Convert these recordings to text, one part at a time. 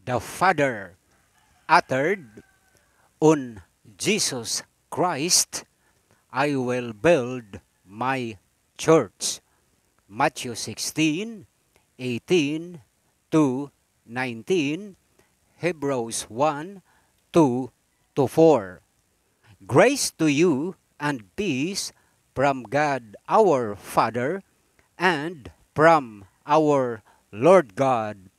the Father uttered, "On Jesus Christ I will build my church." Matthew 16:18 to 19, Hebrews 1:2-4. Grace to you and peace from God our Father and from our Lord God,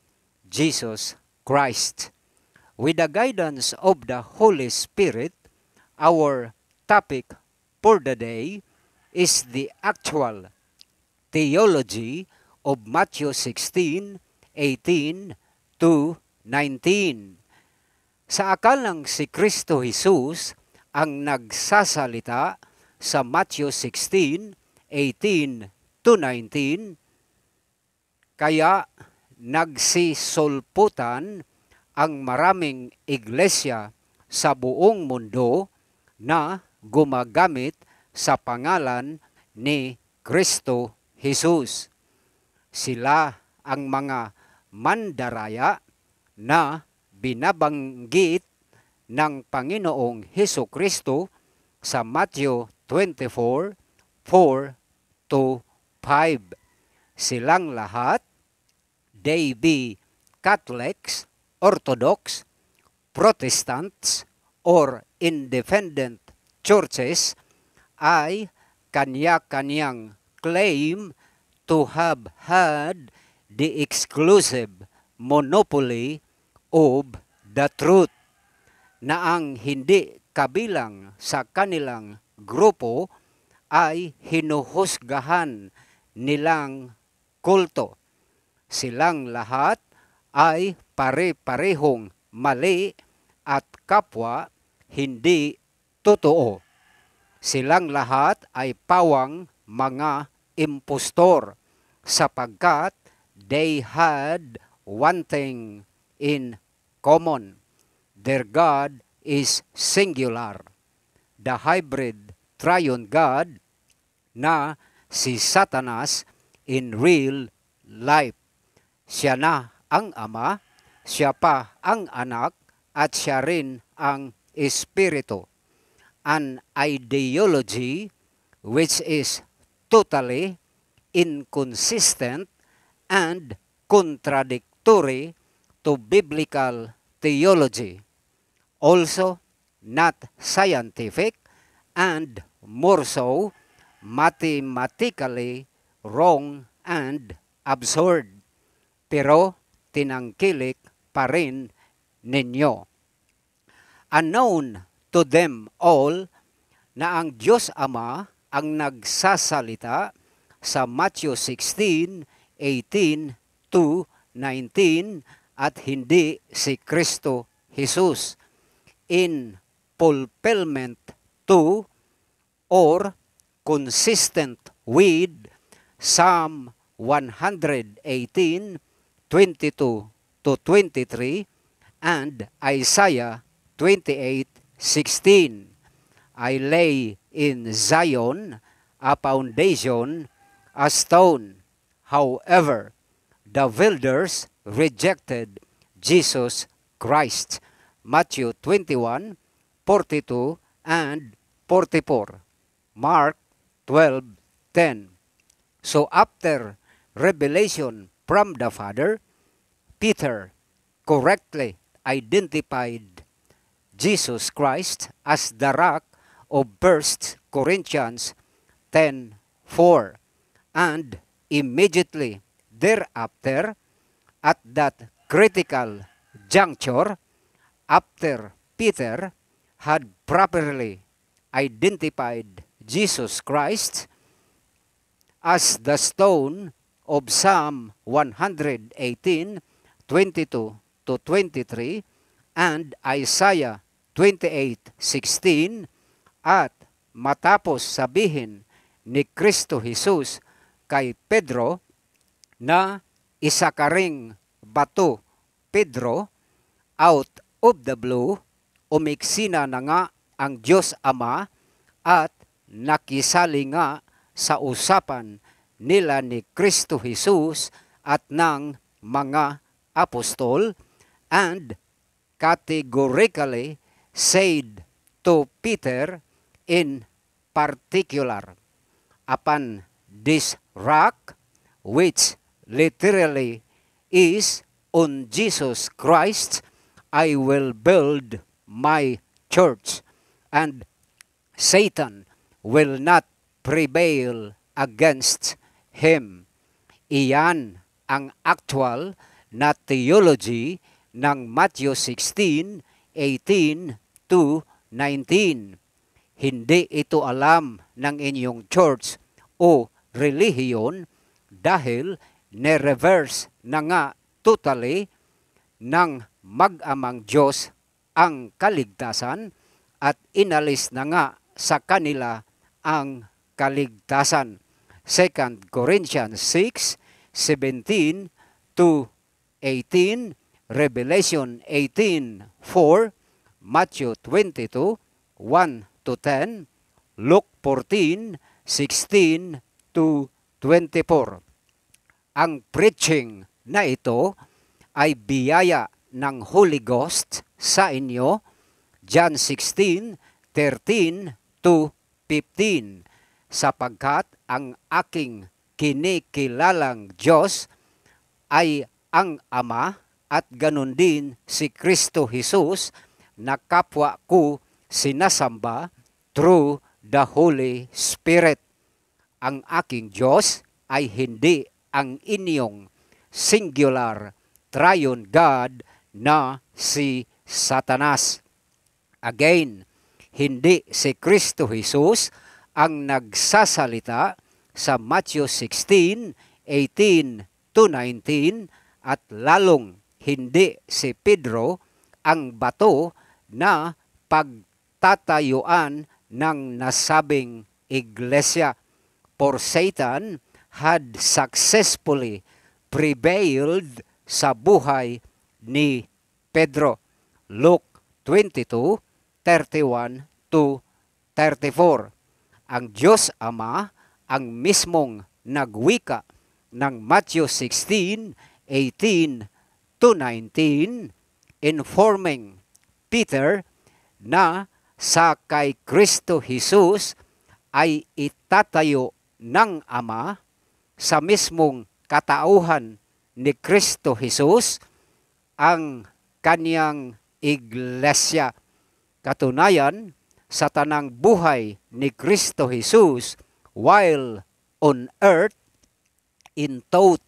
Jesus Christ. With the guidance of the Holy Spirit, our topic for the day is the actual theology of Matthew 16:18 to 19. Sa akalang si Kristo Jesus ang nagsasalita sa Matthew 16:18 to 19, kaya nagsisulputan ang maraming iglesia sa buong mundo na gumagamit sa pangalan ni Kristo Jesus. Sila ang mga mandaraya na binabanggit ng Panginoong Hesukristo sa Matthew 24:4-5. Silang lahat, they be Catholics, Orthodox, Protestants, or independent churches, ay kanya-kanyang claim to have had the exclusive monopoly of the truth, na ang hindi kabilang sa kanilang grupo ay hinuhusgahan nilang kulto. Silang lahat ay pare-parehong mali at kapwa hindi totoo. Silang lahat ay pawang mga impostor sapagkat they had one thing in common. Their God is singular, the hybrid triune God na si Satanas in real life. Siya na ang Ama, siya pa ang Anak, at siya rin ang Espiritu. An ideology which is totally inconsistent and contradictory to biblical theology, also not scientific, and more so, mathematically wrong and absurd. Pero tinangkilik pa rin ninyo. Unknown to them all na ang Diyos Ama ang nagsasalita sa Matthew 16:18 to 19 at hindi si Kristo Jesus, in fulfillment to or consistent with Psalm 118:22-23 and Isaiah 28:16. I lay in Zion a foundation, a stone. However, the builders rejected Jesus Christ. Matthew 21:42 and 44. Mark 12:10. So after revelation from the Father, Peter correctly identified Jesus Christ as the rock of 1 Corinthians 10:4. And immediately thereafter, at that critical juncture, after Peter had properly identified Jesus Christ as the stone of Psalm 118:22-23 and Isaiah 28:16, at matapos sabihin ni Kristo Jesus kay Pedro na isa ka ring bato, Pedro, out of the blue, umiksina na nga ang Diyos Ama at nakisali nga sa usapan nila ni Kristo Jesus at ng mga apostol, and categorically said to Peter in particular, "Upon this rock," which literally is on Jesus Christ, "I will build my church, and Satan will not prevail against him." Iyan ang actual na theology ng Matthew 16:18 to 19. Hindi ito alam ng inyong church o relihiyon dahil ne-reverse na nga totally ng mag-amang Diyos ang kaligtasan at inalis na nga sa kanila ang kaligtasan. 2 Corinthians 6:17 to 18, Revelation 18:4, Matthew 22:1 to 10, Luke 14:16 to 24. Ang preaching na ito ay biyaya ng Holy Ghost sa inyo, John 16:13 to 15, sapagkat ang aking kinikilalang Diyos ay ang Ama at ganun din si Kristo Jesus na kapwa ko sinasamba through the Holy Spirit. Ang aking Diyos ay hindi ang inyong singular triune God na si Satanas. Again, hindi si Kristo Jesus ang nagsasalita sa Matthew 16:18 to 19 at lalong hindi si Pedro ang bato na pagtatayuan ng nasabing iglesia. For Satan had successfully prevailed sa buhay ni Pedro. Luke 22:31 to 34. Ang Diyos Ama ang mismong nagwika ng Matthew 16:18 to 19, informing Peter na sa kay Kristo Jesus ay itatayo ng Ama sa mismong katauhan ni Kristo Jesus ang kaniyang iglesia. Katunayan, sa tanang buhay ni Kristo Jesus while on earth, in thought,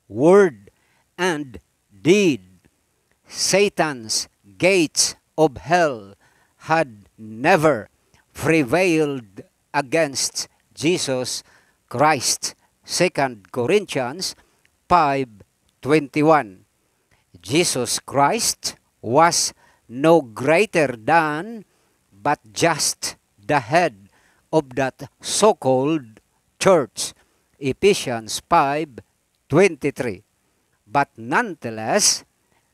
word, and deed, Satan's gates of hell had never prevailed against Jesus Christ. 2 Corinthians 5:21. Jesus Christ was no greater than but just the head of that so-called church. Ephesians 5:23. But nonetheless,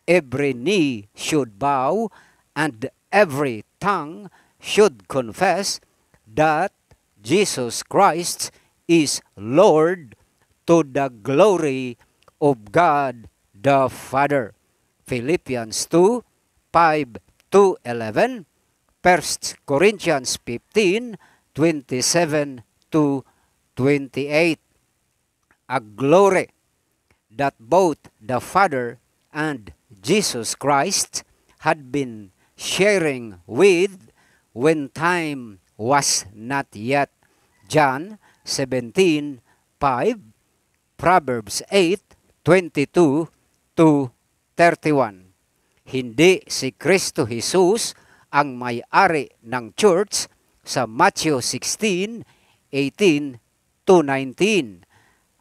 every knee should bow and every tongue should confess that Jesus Christ is Lord, to the glory of God the Father. Philippians 2:5-11, 1 Corinthians 15:27 to 28. A glory that both the Father and Jesus Christ had been sharing with when time was not yet. John 17:5, Proverbs 8:22 to 31. Hindi si Kristo Jesus ang may-ari ng church sa Matthew 16:18 to 19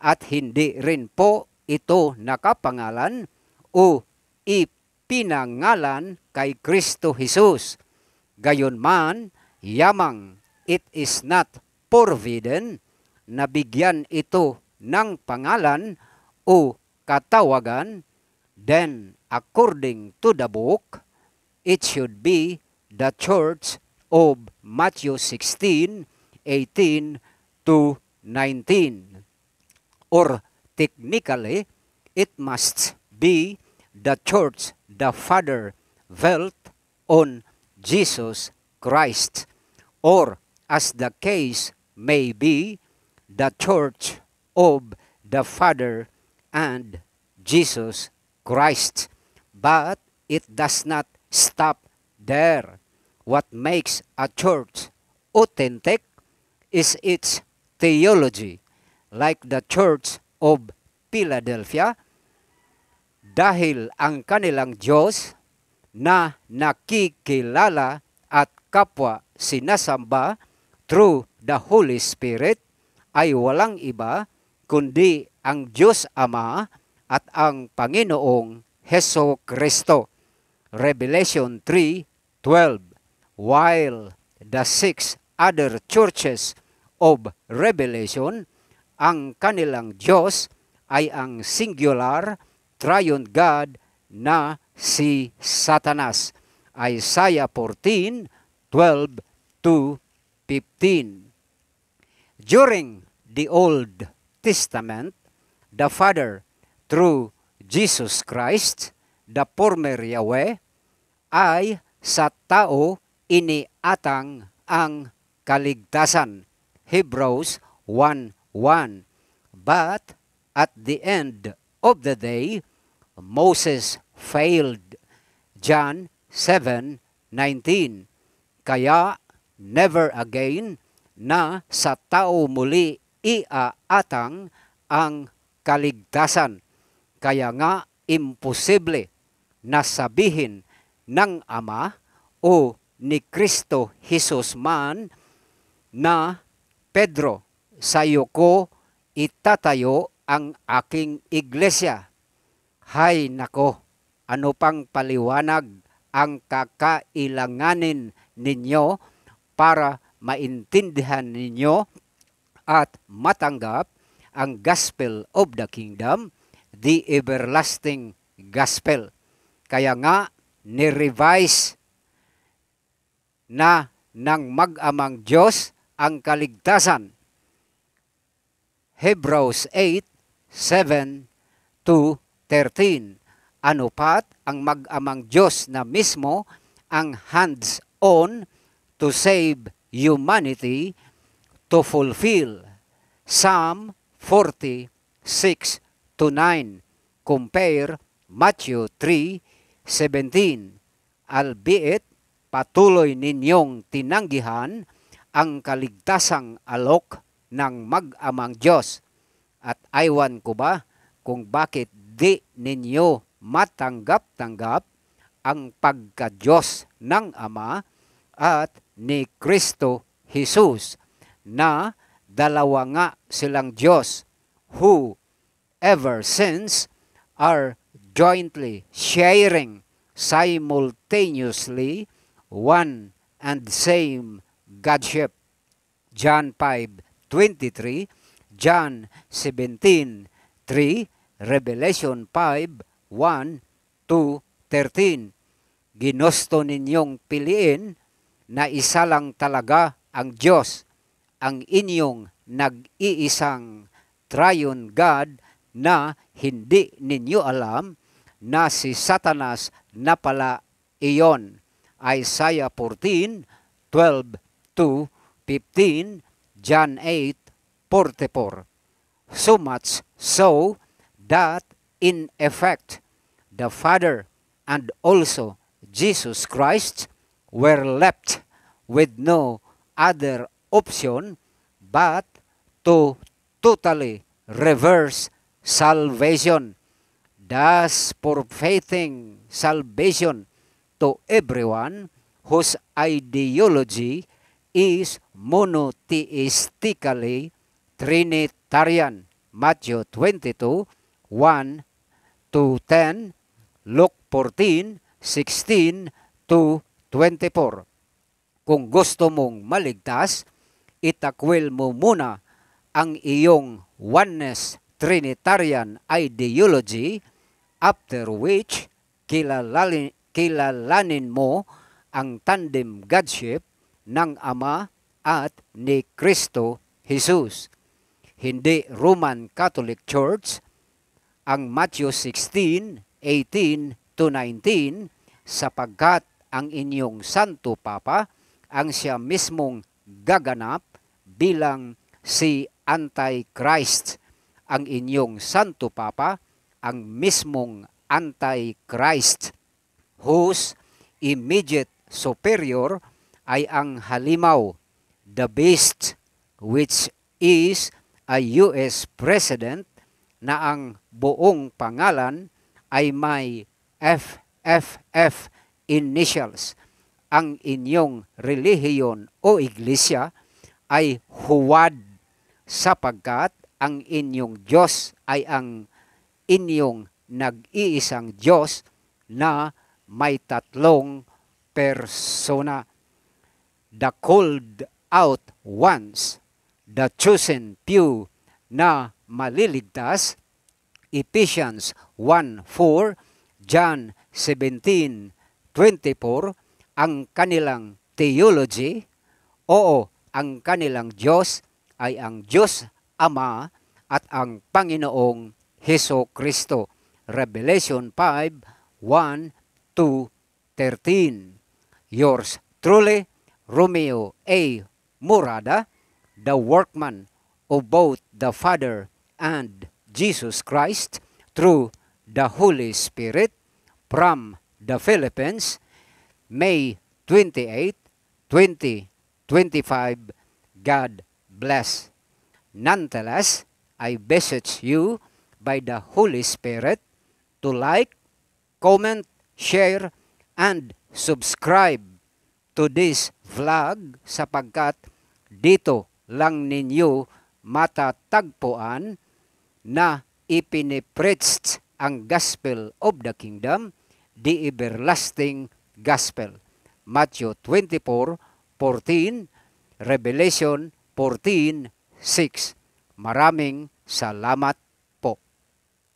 at hindi rin po ito nakapangalan o ipinangalan kay Kristo Jesus. Gayunman, yamang it is not forbidden na bigyan ito ng pangalan o katawagan, then according to the book, it should be the church of Matthew 16:18 to 19. Or technically, it must be the church the Father dwelt on Jesus Christ, or as the case may be, the Church of the Father and Jesus Christ. But it does not stop there. What makes a church authentic is its theology, like the Church of Philadelphia, dahil ang kanilang Diyos na nakikilala at kapwa sinasamba through the Holy Spirit ay walang iba kundi ang Diyos Ama at ang Panginoong Heso Kristo. Revelation 3:12. While the 6 other churches of Revelation, ang kanilang Diyos ay ang singular triune God na si Satanas. Isaiah 14:12-15. During the Old Testament, the Father, through Jesus Christ, the former Yahweh, ay sa tao iniatang ang kaligtasan. Hebrews 1:1. But at the end of the day, Moses failed. John 7:19. Kaya never again na sa tao muli iaatang ang kaligtasan. Kaya nga imposible na sabihin ng Ama o ni Kristo Jesus man na, Pedro, sa iyo ko itatayo ang aking iglesia. Hay nako, ano pang paliwanag ang kakailanganin ninyo para maintindihan ninyo at matanggap ang gospel of the kingdom, the everlasting gospel. Kaya nga, ni-revise na ng mag-amang Diyos ang kaligtasan. Hebrews 8:7-13. Ano pat ang mag-amang Diyos na mismo ang hands-on to save humanity to fulfill Psalm 46:9. Compare Matthew 3:17. Albeit patuloy ninyong tinanggihan ang kaligtasang alok ng mag-amang Diyos. At aywan ko ba kung bakit di ninyo matanggap-tanggap ang pagka-Diyos ng Ama at ni Kristo Jesus, na dalawa nga silang Diyos, who ever since are jointly sharing simultaneously one and same Godship. John 5:23, John 17:3, Revelation 5:1-13. Ginusto ninyong piliin na isa lang talaga ang Diyos, ang inyong nag-iisang triune God, na hindi ninyo alam na si Satanas na pala iyon. Isaiah 14:12-15, John 8:44. So much so that in effect the Father and also Jesus Christ were left with no other option but to totally reverse salvation, thus forfeiting salvation to everyone whose ideology is monotheistically Trinitarian. Matthew 22:1-10, Luke 14:16-24. Kung gusto mong maligtas, itakwil mo muna ang iyong oneness Trinitarian ideology, after which kilalanin mo ang tandem Godship ng Ama at ni Kristo Jesus. Hindi Roman Catholic Church ang Matthew 16:18 to 19, sapagkat ang inyong Santo Papa ang siya mismong gaganap bilang si Antichrist. Ang inyong Santo Papa ang mismong Antichrist, whose immediate superior ay ang halimaw, the beast, which is a US President na ang buong pangalan ay may FFF initials. Ang inyong relihiyon o iglesia ay huwad, sapagkat ang inyong Diyos ay ang inyong nag-iisang Diyos na may tatlong persona. The called out ones, the chosen few na maliligtas, Ephesians 1:4, John 17:24, ang kanilang theology, oo, ang kanilang Diyos ay ang Diyos Ama at ang Panginoong Heso Kristo. Revelation 5:1-13. Yours truly, Romeo A. Murada, the workman of both the Father and Jesus Christ through the Holy Spirit, from the Philippines, May 28, 2025. God bless. Nonetheless, I beseech you by the Holy Spirit to like, comment, share, and subscribe to this vlog, sapagkat dito lang ninyo matatagpuan na ipinipreached ang gospel of the kingdom, the everlasting gospel. Matthew 24:14, Revelation 14:6. Maraming salamat